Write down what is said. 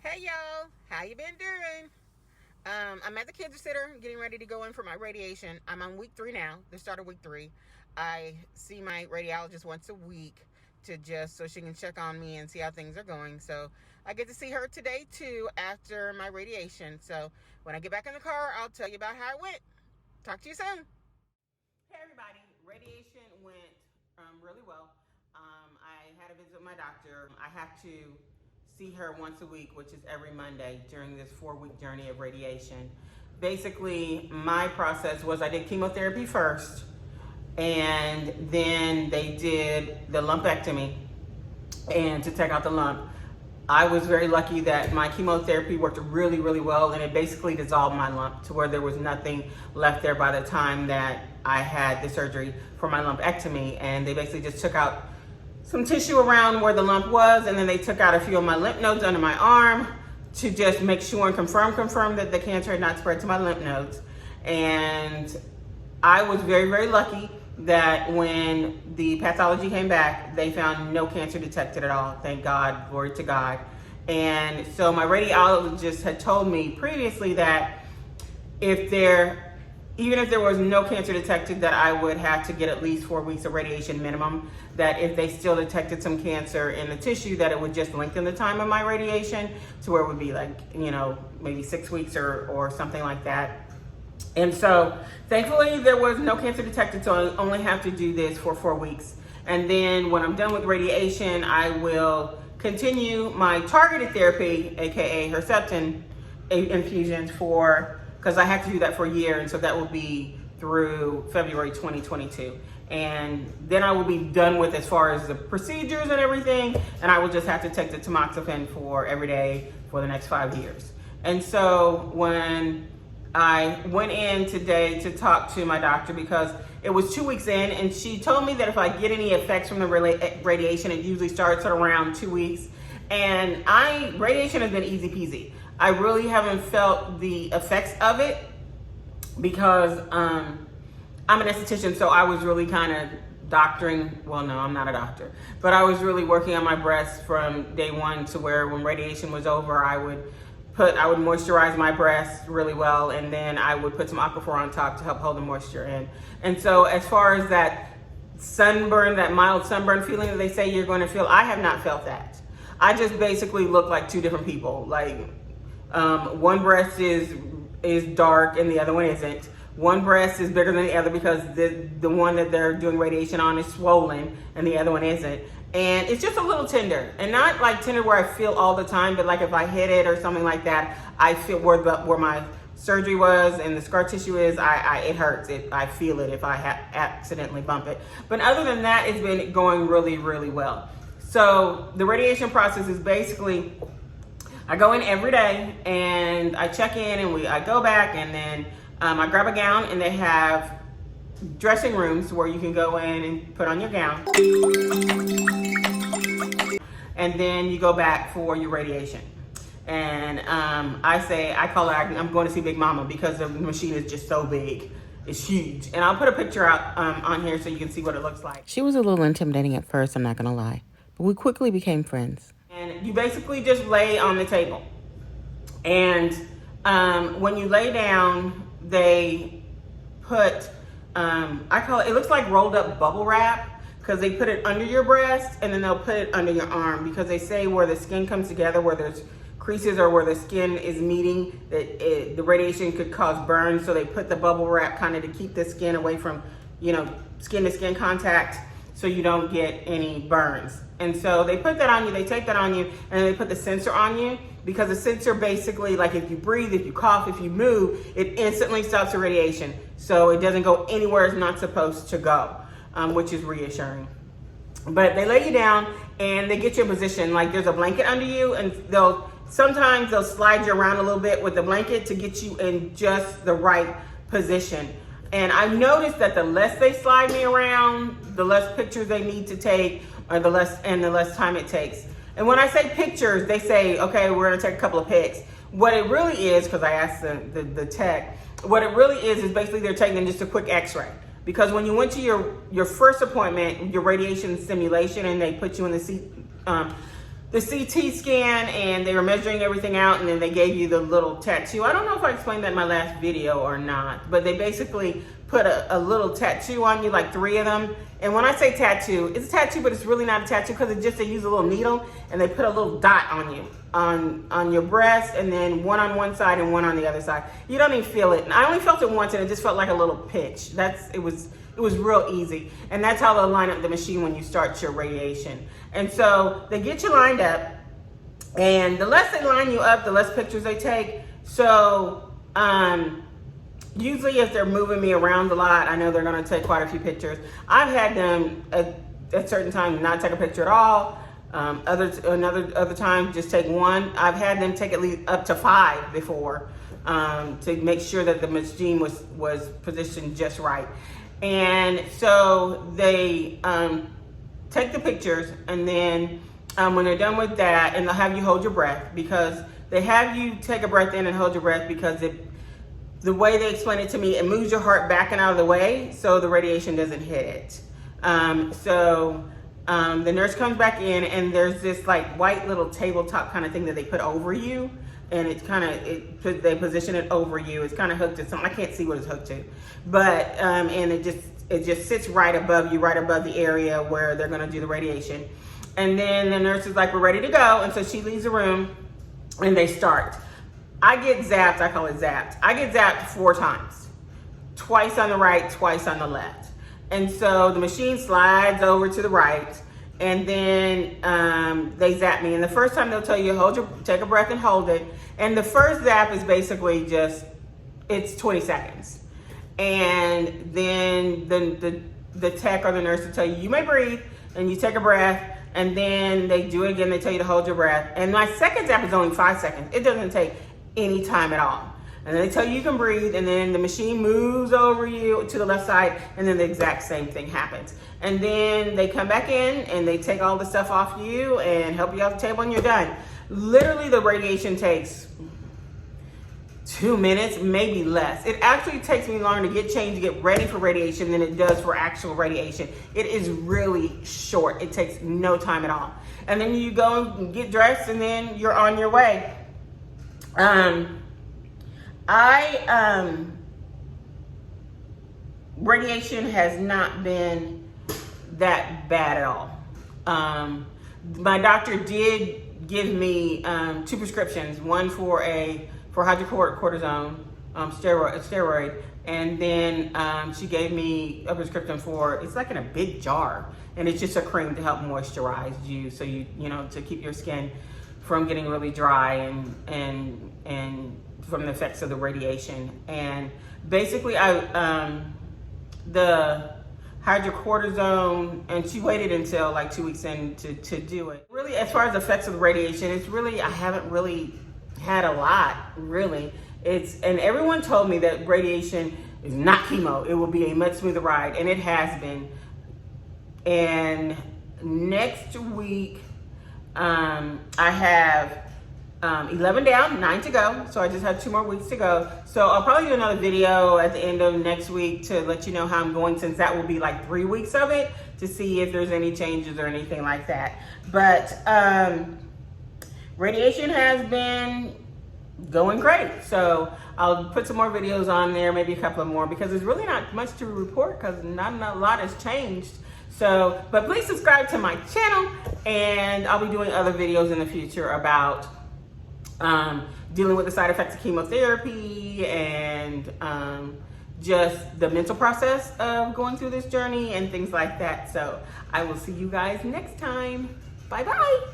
Hey y'all, how you been doing? I'm at the cancer center getting ready to go in for my radiation. I'm on week 3 now, the start of week 3. I see my radiologist once a week to just so she can check on me and see how things are going. So I get to see her today too after my radiation. So when I get back in the car, I'll tell you about how it went. Talk to you soon. Hey everybody, radiation went really well. I had a visit with my doctor. I have to see her once a week, which is every Monday during this 4-week journey of radiation. Basically, my process was I did chemotherapy first, and then they did the lumpectomy and to take out the lump. I was very lucky that my chemotherapy worked really, really well, and it basically dissolved my lump to where there was nothing left there by the time that I had the surgery for my lumpectomy. And they basically just took out some tissue around where the lump was, and then they took out a few of my lymph nodes under my arm to just make sure and confirm that the cancer had not spread to my lymph nodes. And I was very, very lucky that when the pathology came back, they found no cancer detected at all. Thank God, glory to God. And so my radiologist had told me previously that even if there was no cancer detected, that I would have to get at least 4 weeks of radiation minimum. That if they still detected some cancer in the tissue, that it would just lengthen the time of my radiation to where it would be like, maybe 6 weeks or something like that. And so thankfully there was no cancer detected, so I only have to do this for 4 weeks. And then when I'm done with radiation, I will continue my targeted therapy, AKA Herceptin infusions because I have to do that for a year. And so that will be through February 2022. And then I will be done with as far as the procedures and everything. And I will just have to take the tamoxifen for every day for the next 5 years. And so when I went in today to talk to my doctor because it was 2 weeks in, and she told me that if I get any effects from the radiation, it usually starts at around 2 weeks. And radiation has been easy peasy. I really haven't felt the effects of it because I'm an esthetician, so I was really kind of doctoring. Well, no, I'm not a doctor, but I was really working on my breasts from day one to where when radiation was over, I would moisturize my breasts really well, and then I would put some Aquaphor on top to help hold the moisture in. And so as far as that sunburn, that mild sunburn feeling that they say you're going to feel, I have not felt that. I just basically look like two different people. Like one breast is dark and the other one isn't. One breast is bigger than the other because the one that they're doing radiation on is swollen and the other one isn't. And it's just a little tender, and not like tender where I feel all the time, but like if I hit it or something like that, I feel where my surgery was and the scar tissue is, it hurts. I feel it if I accidentally bump it. But other than that, it's been going really, really well. So the radiation process is basically, I go in every day and I check in and I go back, and then I grab a gown, and they have dressing rooms where you can go in and put on your gown. And then you go back for your radiation. And I call it, I'm going to see Big Mama because the machine is just so big. It's huge. And I'll put a picture out on here so you can see what it looks like. She was a little intimidating at first, I'm not going to lie. But we quickly became friends. And you basically just lay on the table. And when you lay down, they put, it looks like rolled up bubble wrap, because they put it under your breast and then they'll put it under your arm, because they say where the skin comes together, where there's creases or where the skin is meeting, that the radiation could cause burns. So they put the bubble wrap kind of to keep the skin away from, skin to skin contact, so you don't get any burns. And so they put that on you, they take that on you, and then they put the sensor on you, because the sensor basically, like if you breathe, if you cough, if you move, it instantly stops the radiation. So it doesn't go anywhere it's not supposed to go, which is reassuring. But they lay you down and they get you in position. Like there's a blanket under you, and sometimes they'll slide you around a little bit with the blanket to get you in just the right position. And I've noticed that the less they slide me around, the less pictures they need to take, or the less time it takes. And when I say pictures, they say, okay, we're gonna take a couple of pics. What it really is, because I asked the tech, what it really is basically they're taking just a quick x-ray. Because when you went to your first appointment, your radiation simulation, and they put you in the the CT scan, and they were measuring everything out, and then they gave you the little tattoo. I don't know if I explained that in my last video or not, but they basically put a little tattoo on you, like 3 of them. And when I say tattoo, it's a tattoo, but it's really not a tattoo, because they use a little needle and they put a little dot on you, on your breast, and then one on one side and one on the other side. You don't even feel it. And I only felt it once, and it just felt like a little pinch. It was real easy. And that's how they'll line up the machine when you start your radiation. And so they get you lined up, and the less they line you up, the less pictures they take. So usually if they're moving me around a lot, I know they're gonna take quite a few pictures. I've had them at certain times not take a picture at all. Other times just take one. I've had them take at least up to 5 before, to make sure that the machine was positioned just right. And so they take the pictures, and then when they're done with that, and they'll have you hold your breath, because they have you take a breath in and hold your breath, because the way they explain it to me, it moves your heart back and out of the way so the radiation doesn't hit it. The nurse comes back in, and there's this like white little tabletop kind of thing that they put over you, and it's kind of, they position it over you. It's kind of hooked to something. I can't see what it's hooked to, but and it just sits right above you, right above the area where they're gonna do the radiation. And then the nurse is like, we're ready to go. And so she leaves the room, and they start. I get zapped, I call it zapped. I get zapped 4 times, twice on the right, twice on the left. And so the machine slides over to the right, and then they zap me. And the first time they'll tell you, take a breath and hold it. And the first zap is basically just, it's 20 seconds. And then the tech or the nurse will tell you, you may breathe, and you take a breath, and then they do it again. They tell you to hold your breath. And my second zap is only 5 seconds. It doesn't take any time at all. And then they tell you can breathe, and then the machine moves over you to the left side, and then the exact same thing happens. And then they come back in, and they take all the stuff off you and help you off the table, and you're done. Literally, the radiation takes 2 minutes, maybe less. It actually takes me longer to get changed, to get ready for radiation, than it does for actual radiation. It is really short. It takes no time at all. And then you go and get dressed, and then you're on your way. Radiation has not been that bad at all. My doctor did give me 2 prescriptions, one for hydrocortisone, steroid, and then she gave me a prescription for, it's like in a big jar, and it's just a cream to help moisturize you, so you know, to keep your skin from getting really dry and from the effects of the radiation. And basically the hydrocortisone, and she waited until like 2 weeks in to do it. Really, as far as the effects of the radiation, it's really, I haven't really had a lot, really. And everyone told me that radiation is not chemo. It will be a much smoother ride, and it has been. And next week, I have 11 down, 9 to go. So I just have 2 more weeks to go. So I'll probably do another video at the end of next week to let you know how I'm going, since that will be like 3 weeks of it, to see if there's any changes or anything like that. But radiation has been going great. So I'll put some more videos on there, maybe a couple of more, because there's really not much to report, because not a lot has changed. So, but please subscribe to my channel, and I'll be doing other videos in the future about dealing with the side effects of chemotherapy, and just the mental process of going through this journey and things like that. So I will see you guys next time. Bye bye.